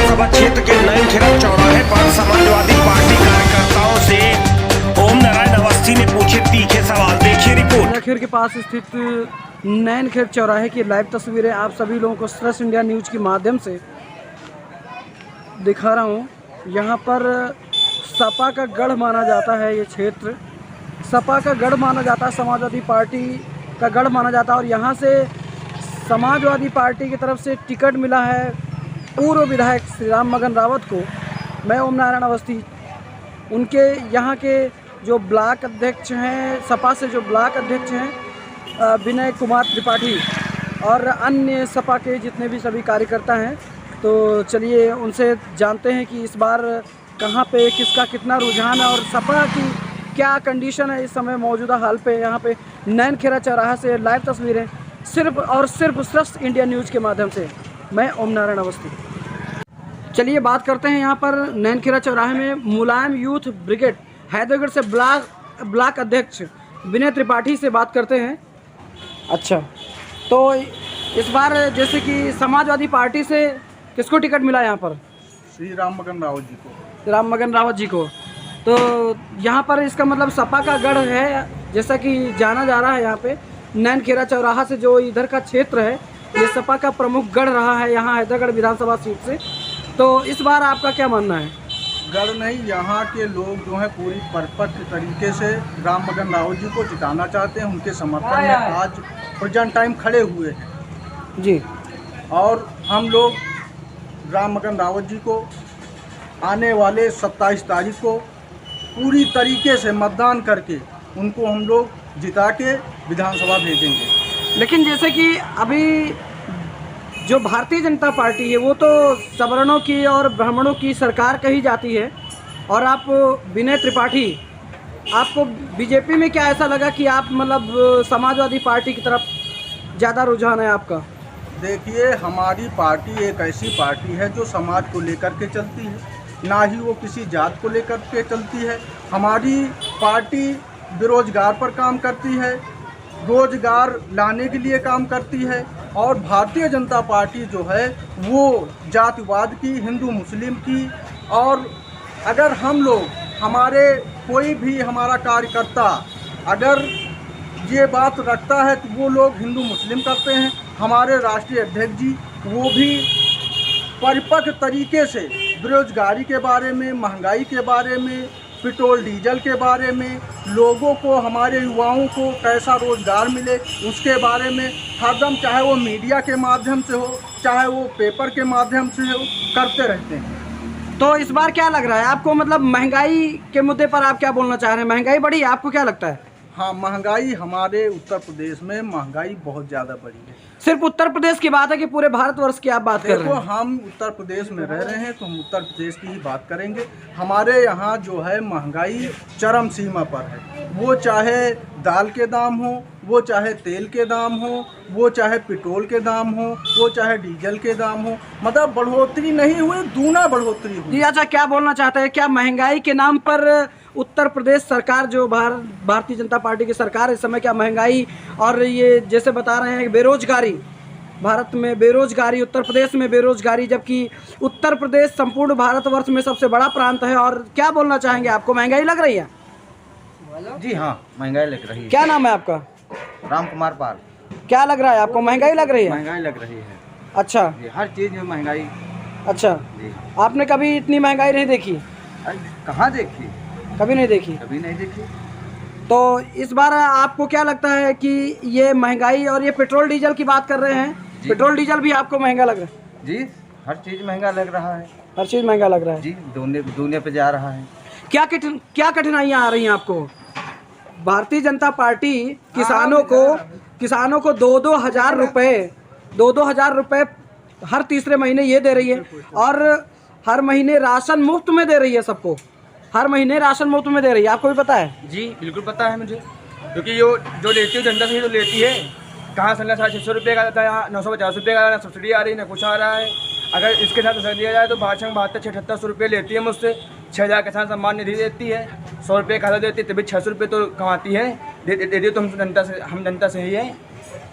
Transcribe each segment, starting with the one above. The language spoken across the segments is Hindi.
विधानसभा क्षेत्र के नैनखेड़ा चौराहे पर समाजवादी पार्टी कार्यकर्ताओं से ओम नारायण अवस्थी ने पूछे तीखे सवाल। देखिए रिपोर्ट। नैनखेड़ के पास स्थित नैनखेड़ चौराहे की लाइव तस्वीरें आप सभी लोगों को श्रेष्ठ इंडिया न्यूज़ के माध्यम से दिखा रहा हूँ। यहाँ पर सपा का गढ़ माना जाता है, ये क्षेत्र सपा का गढ़ माना जाता है, समाजवादी पार्टी का गढ़ माना जाता है। और यहाँ से समाजवादी पार्टी की तरफ से टिकट मिला है पूर्व विधायक श्री राममगन रावत को। मैं ओम नारायण अवस्थी, उनके यहाँ के जो ब्लॉक अध्यक्ष हैं, सपा से जो ब्लॉक अध्यक्ष हैं विनय कुमार त्रिपाठी और अन्य सपा के जितने भी सभी कार्यकर्ता हैं, तो चलिए उनसे जानते हैं कि इस बार कहाँ पे किसका कितना रुझान है और सपा की क्या कंडीशन है इस समय मौजूदा हाल पे। यहाँ पे नैनखेड़ा चौराहा से लाइव तस्वीरें सिर्फ और सिर्फ श्रेष्ठ इंडिया न्यूज़ के माध्यम से। मैं ओम नारायण अवस्थी। चलिए बात करते हैं यहाँ पर नैनखेड़ा चौराहे में मुलायम यूथ ब्रिगेड हैदरगढ़ से ब्लॉक अध्यक्ष विनय त्रिपाठी से बात करते हैं। अच्छा, तो इस बार जैसे कि समाजवादी पार्टी से किसको टिकट मिला यहाँ पर? श्री राममगन रावत जी को। राममगन रावत जी को। तो यहाँ पर इसका मतलब सपा का गढ़ है जैसा कि जाना जा रहा है। यहाँ पे नैनखेड़ा चौराहा से जो इधर का क्षेत्र है ये सपा का प्रमुख गढ़ रहा है यहाँ हैदरगढ़ विधानसभा सीट से। तो इस बार आपका क्या मानना है? गढ़ नहीं, यहाँ के लोग जो हैं पूरी परफेक्ट तरीके से राममगन रावत जी को जिताना चाहते हैं। उनके समर्थन में आज प्रेजेंट टाइम खड़े हुए हैं जी। और हम लोग राममगन रावत जी को आने वाले 27 तारीख को पूरी तरीके से मतदान करके उनको हम लोग जिता के विधानसभा भेजेंगे। लेकिन जैसे कि अभी जो भारतीय जनता पार्टी है वो तो सवर्णों की और ब्राह्मणों की सरकार कही जाती है, और आप विनय त्रिपाठी, आपको बीजेपी में क्या ऐसा लगा कि आप मतलब समाजवादी पार्टी की तरफ ज़्यादा रुझान है आपका? देखिए, हमारी पार्टी एक ऐसी पार्टी है जो समाज को लेकर के चलती है, ना ही वो किसी जात को लेकर के चलती है। हमारी पार्टी बेरोजगार पर काम करती है, रोजगार लाने के लिए काम करती है। और भारतीय जनता पार्टी जो है वो जातिवाद की, हिंदू मुस्लिम की, और अगर हम लोग हमारे कोई भी हमारा कार्यकर्ता अगर ये बात रखता है तो वो लोग हिंदू मुस्लिम करते हैं। हमारे राष्ट्रीय अध्यक्ष जी वो भी परिपक्व तरीके से बेरोजगारी के बारे में, महंगाई के बारे में, पेट्रोल डीजल के बारे में, लोगों को, हमारे युवाओं को कैसा रोजगार मिले उसके बारे में हरदम, चाहे वो मीडिया के माध्यम से हो चाहे वो पेपर के माध्यम से हो, करते रहते हैं। तो इस बार क्या लग रहा है आपको, मतलब महंगाई के मुद्दे पर आप क्या बोलना चाह रहे हैं? महंगाई बढ़ी है, आपको क्या लगता है? हाँ, महंगाई हमारे उत्तर प्रदेश में महंगाई बहुत ज़्यादा बढ़ी है। सिर्फ उत्तर प्रदेश की बात है कि पूरे भारतवर्ष की आप बात कर रहे देखो, हैं? हम उत्तर प्रदेश में रह रहे हैं तो हम उत्तर प्रदेश की ही बात करेंगे। हमारे यहाँ जो है महंगाई चरम सीमा पर है। वो चाहे दाल के दाम हो, वो चाहे तेल के दाम हो, वो चाहे पेट्रोल के दाम हो, वो चाहे डीजल के दाम हो, मतलब बढ़ोतरी नहीं हुई, दूना बढ़ोतरी हुई। जी अच्छा, क्या बोलना चाहते हैं? क्या महंगाई के नाम पर उत्तर प्रदेश सरकार, जो भारतीय जनता पार्टी की सरकार इस समय, क्या महंगाई और ये जैसे बता रहे हैं बेरोजगारी, भारत में बेरोजगारी, उत्तर प्रदेश में बेरोजगारी, जबकि उत्तर प्रदेश संपूर्ण भारतवर्ष में सबसे बड़ा प्रांत है, और क्या बोलना चाहेंगे? आपको महंगाई लग रही है? जी हाँ, महंगाई लग रही है। क्या नाम है आपका? राम कुमार पाल। क्या लग रहा है आपको, महंगाई लग रही है? महंगाई लग रही है। अच्छा, हर चीज़ में महंगाई। अच्छा, आपने कभी इतनी महंगाई नहीं देखी? कहाँ देखी? कभी नहीं देखी? कभी नहीं देखी। तो इस बार आपको क्या लगता है कि ये महंगाई और ये पेट्रोल डीजल की बात कर रहे हैं, पेट्रोल डीजल भी आपको महंगा लग रहा है? जी, हर चीज़ महंगा लग रहा है। हर चीज़ महंगा लग रहा है जी, दुनिया पे जा रहा है। क्या कठिनाइयाँ आ रही हैं आपको? भारतीय जनता पार्टी किसानों को 2-2 हज़ार रुपये हर तीसरे महीने ये दे रही है, और हर महीने राशन मुफ्त में दे रही है सबको, हर महीने राशन मुफ्त में दे रही है। आपको भी पता है? जी बिल्कुल पता है मुझे, क्योंकि जो लेती है जनता से ही तो लेती है। कहाँ से 650 रुपये का आता है, यहाँ 950 रुपये का, ना सब्सिडी आ रही है ना कुछ आ रहा है। अगर इसके साथ असर दिया जाए तो भाजपा 72-78 रुपये लेती है मुझसे। 6000 किसान सम्मान निधि देती है, 100 रुपये खाता देती है, तभी 600 रुपये तो कमाती है। देती तो हम जनता से ही है।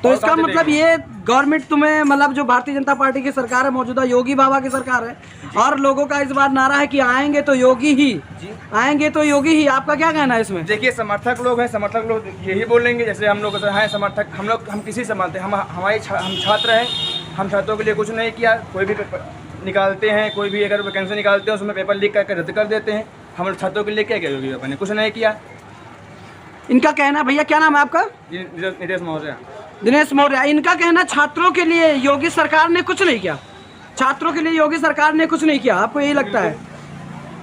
तो इसका मतलब ये गवर्नमेंट तुम्हें मतलब जो भारतीय जनता पार्टी की सरकार है, मौजूदा योगी बाबा की सरकार है, और लोगों का इस बार नारा है कि आएंगे तो योगी ही, आएंगे तो योगी ही। आपका क्या कहना है इसमें? देखिए, समर्थक लोग हैं, समर्थक लोग यही बोलेंगे। जैसे हम लोग हैं समर्थक, हम किसी से मानते हैं, हम छात्र हैं, हम छात्रों के लिए कुछ नहीं किया। कोई भी पेपर निकालते हैं, कोई भी अगर वैकेंसी निकालते हैं उसमें पेपर लीक करके रद्द कर देते हैं। हम छात्रों के लिए क्या किया योगी बाबा ने? कुछ नहीं किया। इनका कहना, भैया क्या नाम है आपका? नीतीश मौर्य। दिनेश मौर्य। इनका कहना छात्रों के लिए योगी सरकार ने कुछ नहीं किया, छात्रों के लिए योगी सरकार ने कुछ नहीं किया, आपको यही लगता है?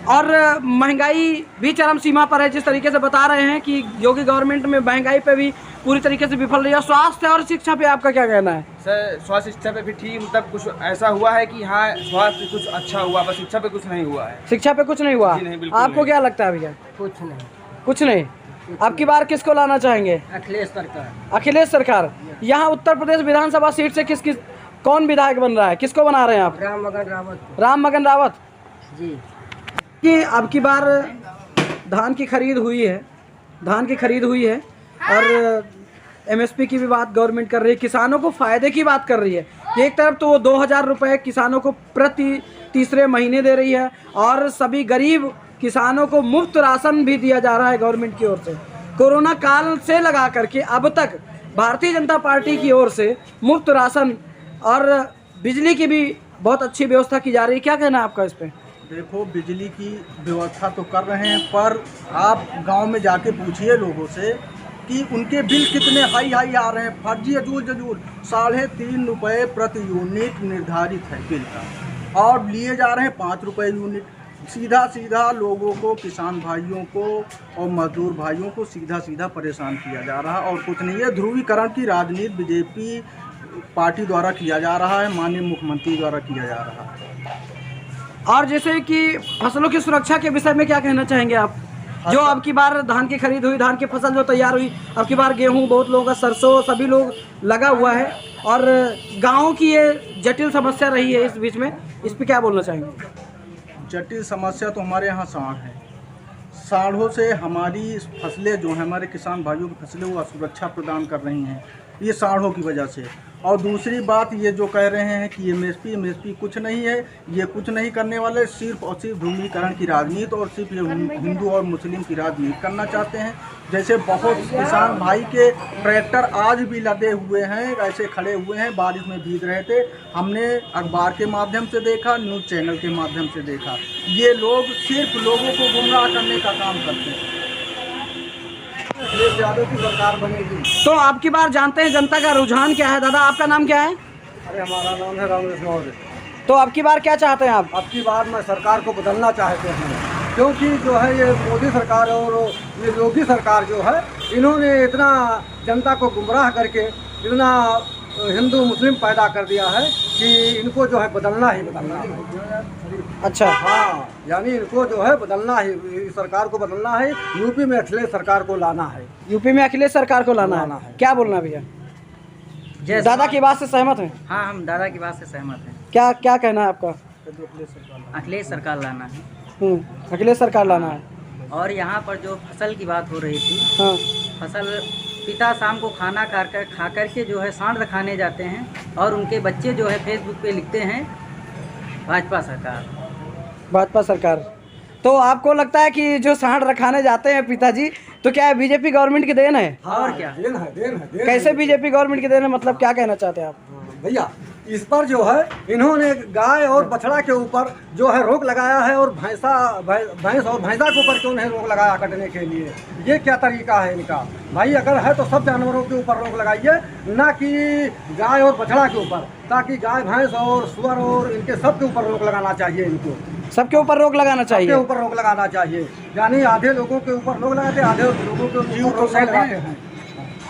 और महंगाई भी चरम सीमा पर है, जिस तरीके से बता रहे हैं कि योगी गवर्नमेंट में महंगाई पे भी पूरी तरीके से विफल रही है। स्वास्थ्य और शिक्षा पे आपका क्या कहना है? सर, स्वास्थ्य शिक्षा पे भी ठीक, मतलब कुछ ऐसा हुआ है कि हाँ स्वास्थ्य कुछ अच्छा हुआ, बस शिक्षा पे कुछ नहीं हुआ है। शिक्षा पे कुछ नहीं हुआ? नहीं, बिल्कुल आपको नहीं। क्या लगता है भैया? कुछ नहीं। कुछ नहीं। आपकी बार किसको लाना चाहेंगे? अखिलेश सरकार। अखिलेश सरकार। यहाँ उत्तर प्रदेश विधानसभा सीट से कौन विधायक बन रहा है, किसको बना रहे हैं आप? राम मगन रावत। राम मगन रावत जी। कि अब की बार धान की खरीद हुई है, धान की खरीद हुई है और एमएसपी की भी बात गवर्नमेंट कर रही है, किसानों को फ़ायदे की बात कर रही है। एक तरफ तो वो 2000 रुपये किसानों को प्रति तीसरे महीने दे रही है और सभी गरीब किसानों को मुफ्त राशन भी दिया जा रहा है गवर्नमेंट की ओर से। कोरोना काल से लगा करके अब तक भारतीय जनता पार्टी की ओर से मुफ्त राशन और बिजली की भी बहुत अच्छी व्यवस्था की जा रही है। क्या कहना है आपका इस पर? देखो, बिजली की व्यवस्था तो कर रहे हैं, पर आप गांव में जाके पूछिए लोगों से कि उनके बिल कितने हाई आ रहे हैं। फर्जी अजूल 3.5 रुपये प्रति यूनिट निर्धारित है बिल का, और लिए जा रहे हैं 5 रुपये यूनिट। सीधा लोगों को, किसान भाइयों को और मजदूर भाइयों को सीधा परेशान किया जा रहा है और कुछ नहीं है। ध्रुवीकरण की राजनीति बीजेपी पार्टी द्वारा किया जा रहा है, माननीय मुख्यमंत्री द्वारा किया जा रहा है। और जैसे कि फसलों की सुरक्षा के विषय में क्या कहना चाहेंगे आप? जो अब की बार धान की खरीद हुई, धान की फसल जो तैयार हुई, अब की बार गेहूं, बहुत लोगों का सरसों, सभी लोग लगा हुआ है और गाँव की ये जटिल समस्या रही है इस बीच में, इस पर क्या बोलना चाहेंगे? जटिल समस्या तो हमारे यहाँ सांड है। सांडों से हमारी फसलें जो हैं, हमारे किसान भाइयों की फसलें वो असुरक्षा प्रदान कर रही हैं, ये सांडों की वजह से। और दूसरी बात ये जो कह रहे हैं कि एमएसपी कुछ नहीं है, ये कुछ नहीं करने वाले, सिर्फ और सिर्फ ध्रुवीकरण की राजनीति और सिर्फ ये हिंदू और मुस्लिम की राजनीति करना चाहते हैं। जैसे बहुत किसान भाई के ट्रैक्टर आज भी लदे हुए हैं, ऐसे खड़े हुए हैं, बारिश में भीग रहे थे। हमने अखबार के माध्यम से देखा, न्यूज़ चैनल के माध्यम से देखा। ये लोग सिर्फ लोगों को गुमराह करने का काम करते हैं। यादव की सरकार बनेगी तो आपकी बार जानते हैं जनता का रुझान क्या है? दादा, आपका नाम क्या है? अरे, हमारा नाम है राम मौर्य। तो अब की बार क्या चाहते हैं आप? अब की बार मैं सरकार को बदलना चाहते हैं, क्योंकि जो है ये मोदी सरकार और ये योगी सरकार जो है, इन्होंने इतना जनता को गुमराह करके इतना हिंदू मुस्लिम पैदा कर दिया है कि इनको जो है बदलना ही बदलना है। अच्छा, हाँ, यानी इनको जो है बदलना ही, सरकार को बदलना है। यूपी में अखिलेश सरकार को लाना है। यूपी में अखिलेश सरकार को लाना है। क्या बोलना भैया? दादा की बात से सहमत हैं? हाँ, हम दादा की बात से सहमत हैं। क्या कहना है आपका? अखिलेश सरकार लाना है। अखिलेश सरकार लाना है। और यहाँ पर जो फसल की बात हो रही थी, हाँ, फसल पिता शाम को खाना खा करके जो है सांड खाने जाते हैं और उनके बच्चे जो है फेसबुक पे लिखते हैं भाजपा सरकार। तो आपको लगता है कि जो सांड रखाने जाते हैं पिताजी, तो क्या है बीजेपी गवर्नमेंट की देन है? और क्या देन है। कैसे बीजेपी गवर्नमेंट की देन है, मतलब क्या कहना चाहते हैं आप? भैया, इस पर जो है इन्होंने गाय और बछड़ा के ऊपर जो है रोक लगाया है, और भैंस और भैंसा के ऊपर क्यों नहीं रोक लगाया कटने के लिए? ये क्या तरीका है इनका? भाई, अगर है तो सब जानवरों के ऊपर रोक लगाइए, ना कि गाय और बछड़ा के ऊपर, ताकि गाय भैंस और सुअर और इनके सब के ऊपर रोक लगाना चाहिए। इनको सबके ऊपर रोक लगाना चाहिए। सबके ऊपर रोक लगाना चाहिए, यानी आधे लोगों के ऊपर रोक लगाते, आधे लोगों के ऊपर रोक लगाते हैं।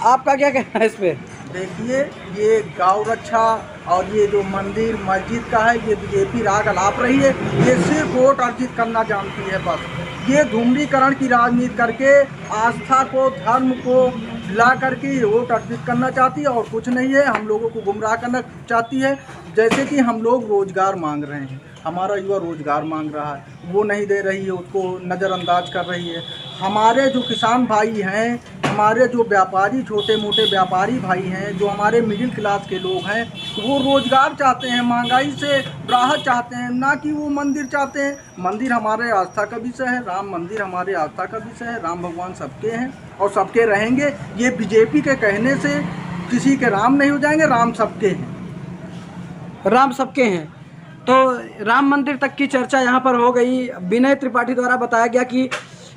आपका क्या कहना है इस पे? देखिए, ये गौ रक्षा और ये जो मंदिर मस्जिद का है, ये बीजेपी राग अलाप रही है। ये सिर्फ वोट अर्जित करना जानती है बस। ये धूम्रीकरण की राजनीति करके आस्था को, धर्म को ला करके ये वोट अर्जित करना चाहती है और कुछ नहीं है। हम लोगों को गुमराह करना चाहती है। जैसे कि हम लोग रोजगार मांग रहे हैं, हमारा युवा रोजगार मांग रहा है, वो नहीं दे रही है, उसको नज़रअंदाज कर रही है। हमारे जो किसान भाई हैं, हमारे जो व्यापारी, छोटे मोटे व्यापारी भाई हैं, जो हमारे मिडिल क्लास के लोग हैं, वो रोज़गार चाहते हैं, महंगाई से राहत चाहते हैं, ना कि वो मंदिर चाहते हैं। मंदिर हमारे आस्था का विषय है, राम मंदिर हमारे आस्था का विषय है। राम भगवान सबके हैं और सबके रहेंगे। ये बीजेपी के कहने से किसी के राम नहीं हो जाएंगे, राम सबके हैं। राम सबके हैं। तो राम मंदिर तक की चर्चा यहाँ पर हो गई। विनय त्रिपाठी द्वारा बताया गया कि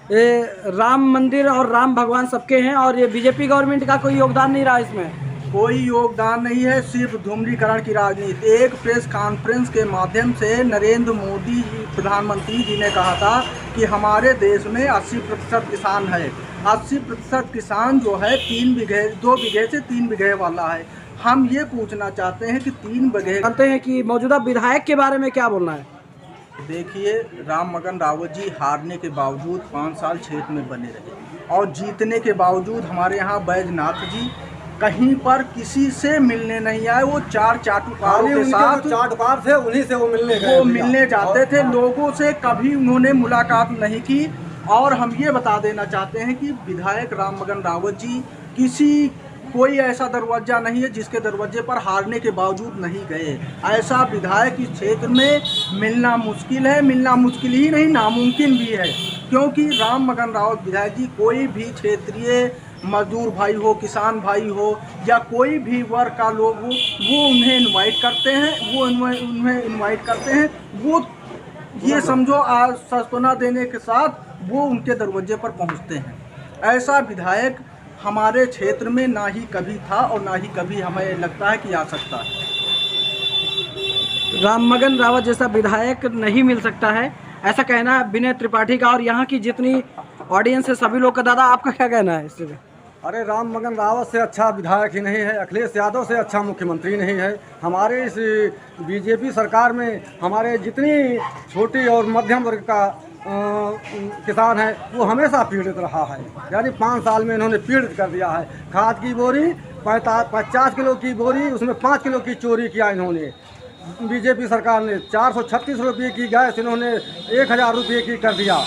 राम मंदिर और राम भगवान सबके हैं और ये बीजेपी गवर्नमेंट का कोई योगदान नहीं रहा इसमें। कोई योगदान नहीं है, सिर्फ धूम्रीकरण की राजनीति। एक प्रेस कॉन्फ्रेंस के माध्यम से नरेंद्र मोदी जी, प्रधानमंत्री जी ने कहा था कि हमारे देश में 80% किसान है। 80% किसान जो है 2 बीघे से 3 बीघे वाला है। हम ये पूछना चाहते हैं कि 3 बीघे जानते हैं कि मौजूदा विधायक के बारे में क्या बोलना है। देखिए, राम मगन रावत जी हारने के बावजूद 5 साल क्षेत्र में बने रहे और जीतने के बावजूद हमारे यहाँ बैजनाथ जी कहीं पर किसी से मिलने नहीं आए। वो 4 चाटुकारों के साथ चाटुकार थे, उन्हीं से वो मिलने जाते थे। लोगों से कभी उन्होंने मुलाकात नहीं की। और हम ये बता देना चाहते हैं कि विधायक राम मगन रावत जी कोई ऐसा दरवाजा नहीं है जिसके दरवाजे पर हारने के बावजूद नहीं गए। ऐसा विधायक इस क्षेत्र में मिलना मुश्किल है। मिलना मुश्किल ही नहीं, नामुमकिन भी है, क्योंकि राम मगन रावत विधायक जी कोई भी क्षेत्रीय मजदूर भाई हो, किसान भाई हो या कोई भी वर्ग का लोग हो, वो उन्हें इनवाइट करते हैं। उन्हें इनवाइट करते हैं। वो ये समझो सांत्वना देने के साथ वो उनके दरवाजे पर पहुंचते हैं। ऐसा विधायक हमारे क्षेत्र में ना ही कभी था और ना ही कभी हमें लगता है कि आ सकता है। राम मगन रावत जैसा विधायक नहीं मिल सकता है, ऐसा कहना है विनय त्रिपाठी का। और यहाँ की जितनी ऑडियंस है सभी लोग का। दादा, आपका क्या कहना है इससे? अरे राम मगन रावत से अच्छा विधायक ही नहीं है, अखिलेश यादव से अच्छा मुख्यमंत्री नहीं है। हमारे इस बीजेपी सरकार में हमारे जितनी छोटी और मध्यम वर्ग का किसान है वो हमेशा पीड़ित रहा है। यानी 5 साल में इन्होंने पीड़ित कर दिया है। खाद की बोरी 50 किलो की बोरी, उसमें 5 किलो की चोरी किया इन्होंने। बीजेपी सरकार ने 436 रुपये की गैस इन्होंने 1000 रुपये की कर दिया।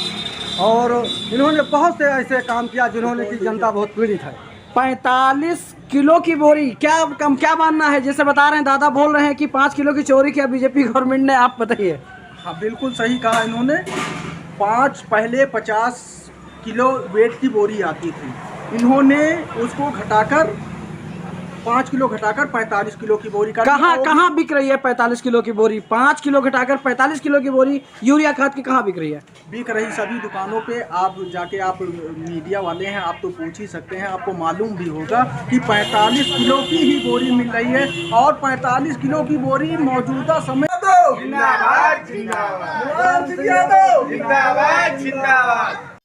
और इन्होंने बहुत से ऐसे काम किया जिन्होंने की जनता बहुत पीड़ित है। 45 किलो की बोरी, क्या मानना है? जैसे बता रहे हैं, दादा बोल रहे हैं कि 5 किलो की चोरी किया बीजेपी गवर्नमेंट ने। आप बताइए। हाँ, बिल्कुल सही कहा इन्होंने। पहले 50 किलो वेट की बोरी आती थी, इन्होंने उसको घटाकर 5 किलो घटाकर 45 किलो की बोरी का। कहाँ बिक रही है 45 किलो की बोरी? 5 किलो घटाकर 45 किलो की बोरी यूरिया खाद की कहाँ बिक रही है? बिक रही सभी दुकानों पे। आप जाके, आप मीडिया वाले हैं, आप तो पूछ ही सकते हैं, आपको मालूम भी होगा कि 45 किलो की ही बोरी मिल रही है। और 45 किलो की बोरी मौजूदा समय जिंदाबाद जिंदाबाद जिंदाबाद जिंदाबाद।